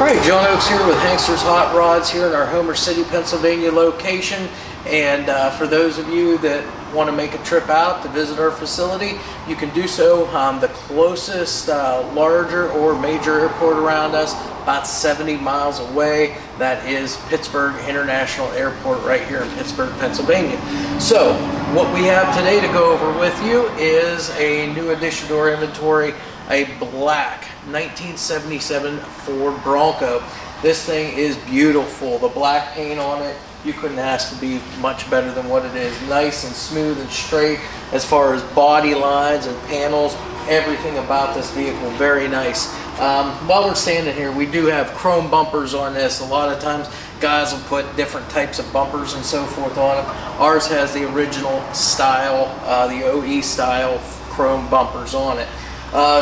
Alright, John Oaks here with HANKSTERS Hot Rods here in our Homer City, Pennsylvania location. And for those of you that want to make a trip out to visit our facility, you can do so. The closest larger or major airport around us, about 70 miles away, that is Pittsburgh International Airport right here in Pittsburgh, Pennsylvania. So what we have today to go over with you is a new addition to our inventory, a black 1977 Ford Bronco. This thing is beautiful. The black paint on it, you couldn't ask to be much better than what it is. Nice and smooth and straight as far as body lines and panels. Everything about this vehicle, very nice. While we're standing here, we do have chrome bumpers on this. A lot of times guys will put different types of bumpers and so forth on them. Ours has the original style, the OE style chrome bumpers on it.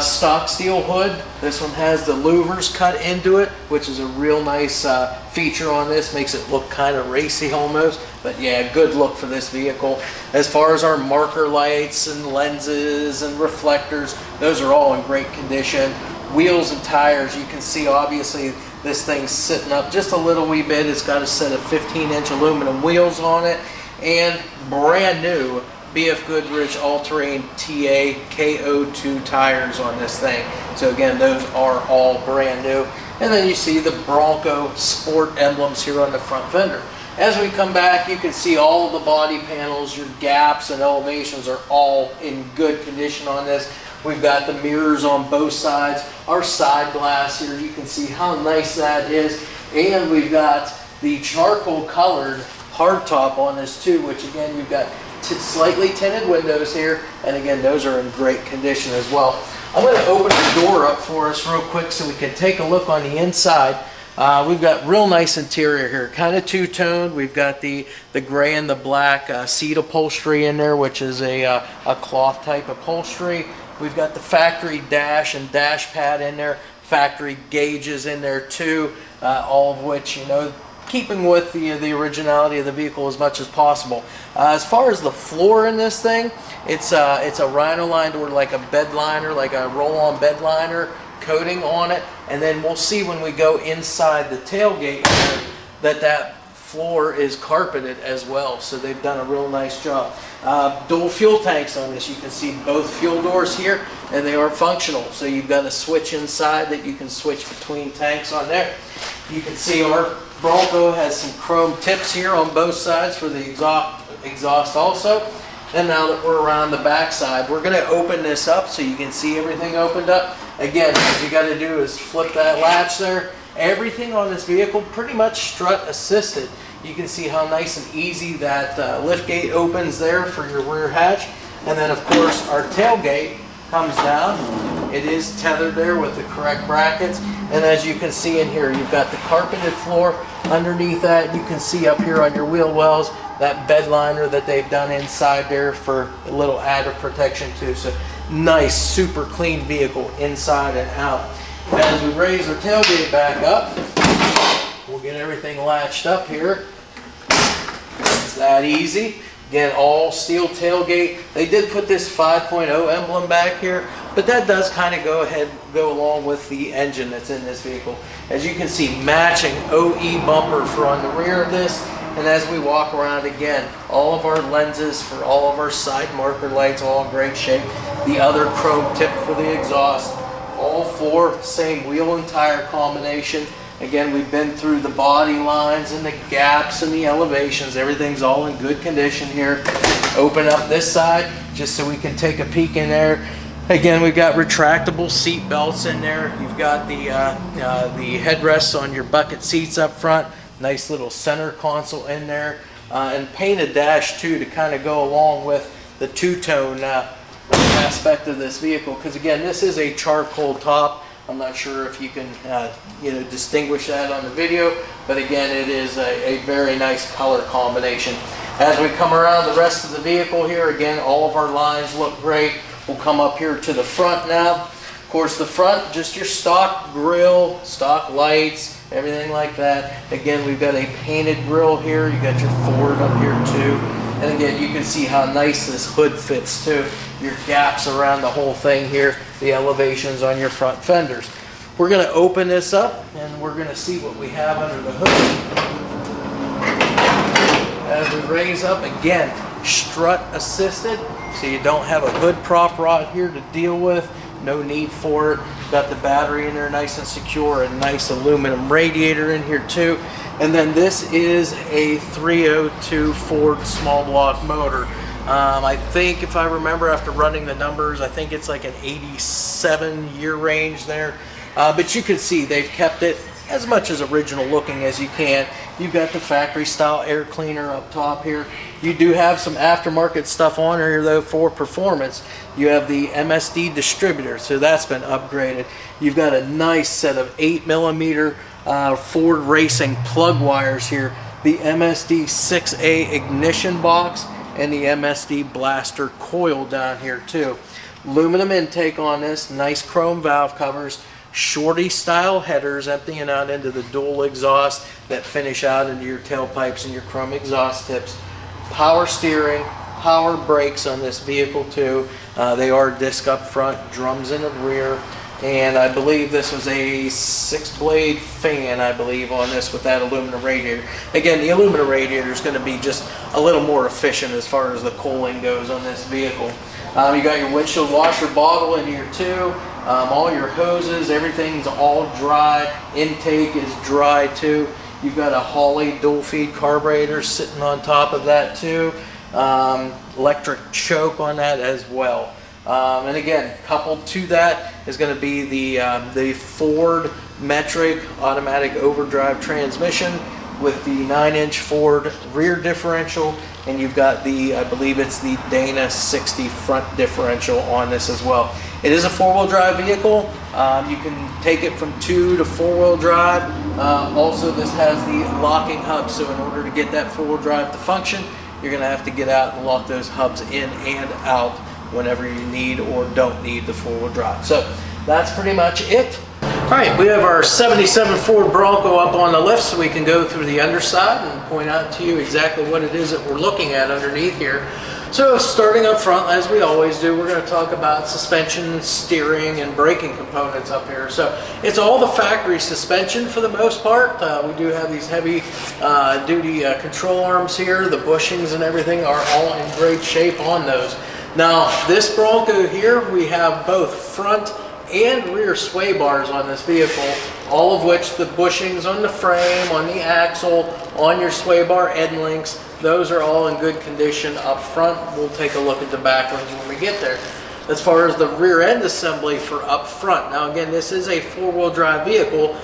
Stock steel hood. This one has the louvers cut into it, which is a real nice feature on this. Makes it look kind of racy almost, but yeah, good look for this vehicle. As far as our marker lights and lenses and reflectors, those are all in great condition. Wheels and tires, you can see obviously this thing's sitting up just a little wee bit. It's got a set of 15-inch aluminum wheels on it, and brand new BFGoodrich all-terrain TA KO2 tires on this thing. So again, those are all brand new. And then you see the Bronco Sport emblems here on the front fender. As we come back, you can see all of the body panels, your gaps and elevations are all in good condition on this. We've got the mirrors on both sides. Our side glass here, you can see how nice that is. And we've got the charcoal colored hardtop on this too, which again, you've got slightly tinted windows here, and again, those are in great condition as well. I'm going to open the door up for us real quick so we can take a look on the inside. We've got real nice interior here, kind of two-toned. We've got the gray and the black seat upholstery in there, which is a cloth type upholstery. We've got the factory dash and dash pad in there, factory gauges in there too, all of which, you know, keeping with the originality of the vehicle as much as possible. As far as the floor in this thing, it's a rhino lined or like a bed liner, like a roll-on bed liner coating on it. And then we'll see when we go inside the tailgate here that floor is carpeted as well. So they've done a real nice job. Dual fuel tanks on this. You can see both fuel doors here, and they are functional. So you've got a switch inside that you can switch between tanks on there. You can see our Bronco has some chrome tips here on both sides for the exhaust also. And now that we're around the back side, we're going to open this up so you can see everything opened up. Again, what you got to do is flip that latch there. Everything on this vehicle pretty much strut assisted. You can see how nice and easy that lift gate opens there for your rear hatch. And then of course our tailgate comes down. It is tethered there with the correct brackets. And as you can see in here, you've got the carpeted floor. Underneath that, you can see up here on your wheel wells, that bed liner that they've done inside there for a little added protection too. So nice, super clean vehicle inside and out. As we raise our tailgate back up, we'll get everything latched up here. It's that easy. Again, all steel tailgate. They did put this 5.0 emblem back here, but that does kind of go along with the engine that's in this vehicle. As you can see, matching OE bumper for on the rear of this. And as we walk around again, all of our lenses for all of our side marker lights, all in great shape. The other chrome tip for the exhaust. All four, same wheel and tire combination. Again, we've been through the body lines and the gaps and the elevations. Everything's all in good condition here. Open up this side just so we can take a peek in there. Again, we've got retractable seat belts in there. You've got the headrests on your bucket seats up front. Nice little center console in there. And painted dash too to kind of go along with the two-tone aspect of this vehicle. Because again, this is a charcoal top. I'm not sure if you can distinguish that on the video, but again, it is a very nice color combination. As we come around the rest of the vehicle here, again, all of our lines look great. We'll come up here to the front now. Of course, the front, just your stock grille, stock lights, everything like that. Again, we've got a painted grille here. You got your Ford up here too. And again, you can see how nice this hood fits too. Your gaps around the whole thing here, the elevations on your front fenders. we're going to open this up and we're going to see what we have under the hood. As we raise up, again, strut assisted, so you don't have a hood prop rod here to deal with. No need for it. Got the battery in there nice and secure, a nice aluminum radiator in here too. And then this is a 302 Ford small block motor. I think, if I remember after running the numbers, I think it's like an 87 year range there. But you can see they've kept it as much as original looking as you can. You've got the factory style air cleaner up top here. You do have some aftermarket stuff on here though for performance. You have the MSD distributor, so that's been upgraded. You've got a nice set of 8mm Ford Racing plug wires here. The MSD 6A ignition box and the MSD blaster coil down here too. Aluminum intake on this, nice chrome valve covers. Shorty style headers emptying out into the dual exhaust that finish out into your tailpipes and your chrome exhaust tips. Power steering, power brakes on this vehicle too. They are disc up front, drums in the rear, and I believe this was a 6-blade fan, I believe, on this with that aluminum radiator. Again, the aluminum radiator is going to be just a little more efficient as far as the cooling goes on this vehicle. You got your windshield washer bottle in here too. All your hoses, everything's all dry. Intake is dry too. You've got a Holley dual feed carburetor sitting on top of that too. Electric choke on that as well. And again, coupled to that is going to be the Ford metric automatic overdrive transmission with the 9-inch Ford rear differential, and you've got the, I believe it's the Dana 60 front differential on this as well. It is a 4-wheel drive vehicle. You can take it from 2 to 4-wheel drive. Also, this has the locking hub, so in order to get that 4-wheel drive to function, you're going to have to get out and lock those hubs in and out whenever you need or don't need the 4-wheel drive. So that's pretty much it. All right, we have our 77 Ford Bronco up on the lift, so we can go through the underside and point out to you exactly what it is that we're looking at underneath here. So starting up front, as we always do, we're going to talk about suspension, steering, and braking components up here. So it's all the factory suspension for the most part. We do have these heavy duty control arms here. The bushings and everything are all in great shape on those. Now this Bronco here, we have both front and rear sway bars on this vehicle, all of which the bushings on the frame, on the axle, on your sway bar end links, those are all in good condition up front. We'll take a look at the back ones when we get there. As far as the rear end assembly for up front, now again, this is a 4-wheel drive vehicle.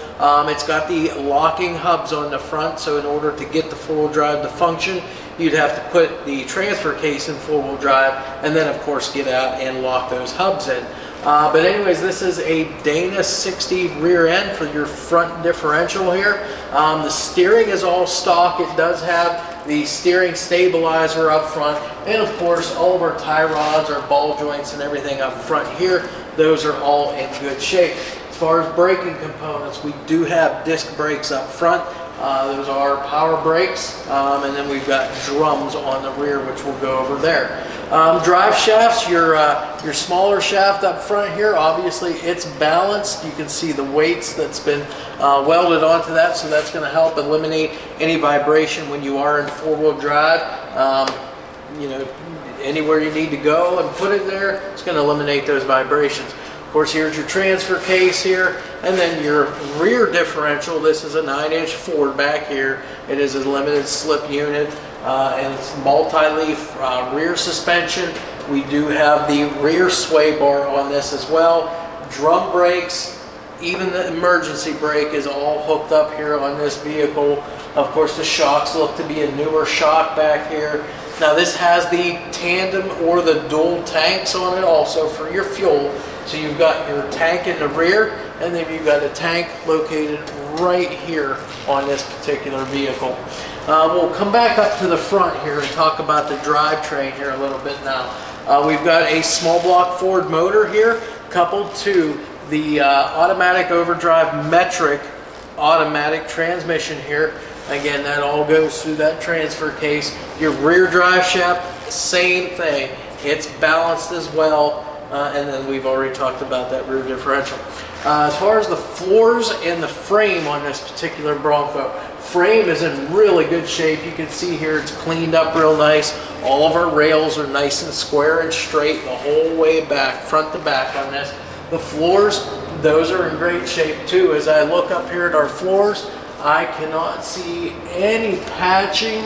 It's got the locking hubs on the front, so in order to get the 4-wheel drive to function, you'd have to put the transfer case in 4-wheel drive and then of course get out and lock those hubs in. But anyways, this is a Dana 60 rear end for your front differential here. The steering is all stock. It does have the steering stabilizer up front, and of course all of our tie rods, our ball joints and everything up front here, those are all in good shape. As far as braking components, we do have disc brakes up front. Those are power brakes, and then we've got drums on the rear, which we'll go over there. Drive shafts, your smaller shaft up front here, obviously it's balanced. You can see the weights that's been welded onto that, so that's going to help eliminate any vibration when you are in 4-wheel drive. You know, anywhere you need to go and put it there, it's going to eliminate those vibrations. Of course, here's your transfer case here, and then your rear differential. This is a 9-inch Ford back here. It is a limited slip unit, and it's multi-leaf rear suspension. We do have the rear sway bar on this as well. Drum brakes, even the emergency brake is all hooked up here on this vehicle. Of course, the shocks look to be a newer shock back here. Now this has the tandem or the dual tanks on it also for your fuel. So you've got your tank in the rear, and then you've got a tank located right here on this particular vehicle. We'll come back up to the front here and talk about the drivetrain here a little bit now. We've got a small block Ford motor here coupled to the automatic overdrive metric automatic transmission here. Again, that all goes through that transfer case. Your rear drive shaft, same thing. It's balanced as well. and then we've already talked about that rear differential. As far as the floors and the frame on this particular Bronco, frame is in really good shape. You can see here it's cleaned up real nice. All of our rails are nice and square and straight the whole way back, front to back on this. The floors, those are in great shape too. As I look up here at our floors, I cannot see any patching,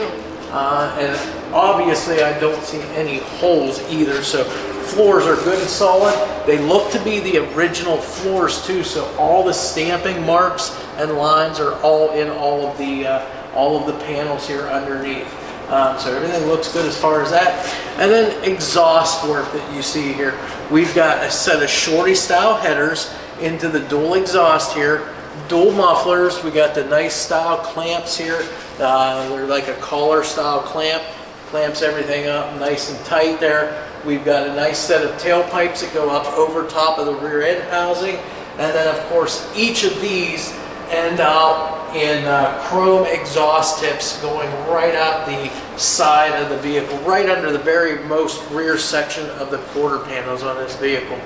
and obviously I don't see any holes either. So floors are good and solid. They look to be the original floors too, so all the stamping marks and lines are all in all of the panels here underneath. So everything looks good as far as that. And then exhaust work that you see here. We've got a set of Shorty style headers into the dual exhaust here. Dual mufflers. We got the nice style clamps here. They're like a collar style clamp. Clamps everything up nice and tight there. We've got a nice set of tailpipes that go up over top of the rear end housing. And then of course each of these end out in chrome exhaust tips going right out the side of the vehicle, right under the very most rear section of the quarter panels on this vehicle.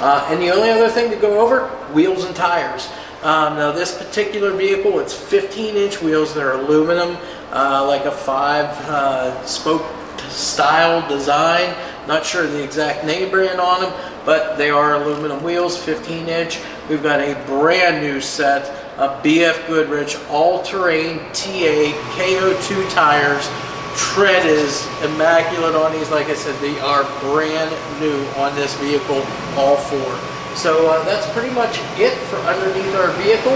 And the only other thing to go over, wheels and tires. Now this particular vehicle, it's 15-inch wheels. They're aluminum, like a 5-spoke style design. Not sure the exact name brand on them, but they are aluminum wheels, 15-inch. We've got a brand new set of BFGoodrich all-terrain TA KO2 tires. Tread is immaculate on these. Like I said, they are brand new on this vehicle, all four. So that's pretty much it for underneath our vehicle.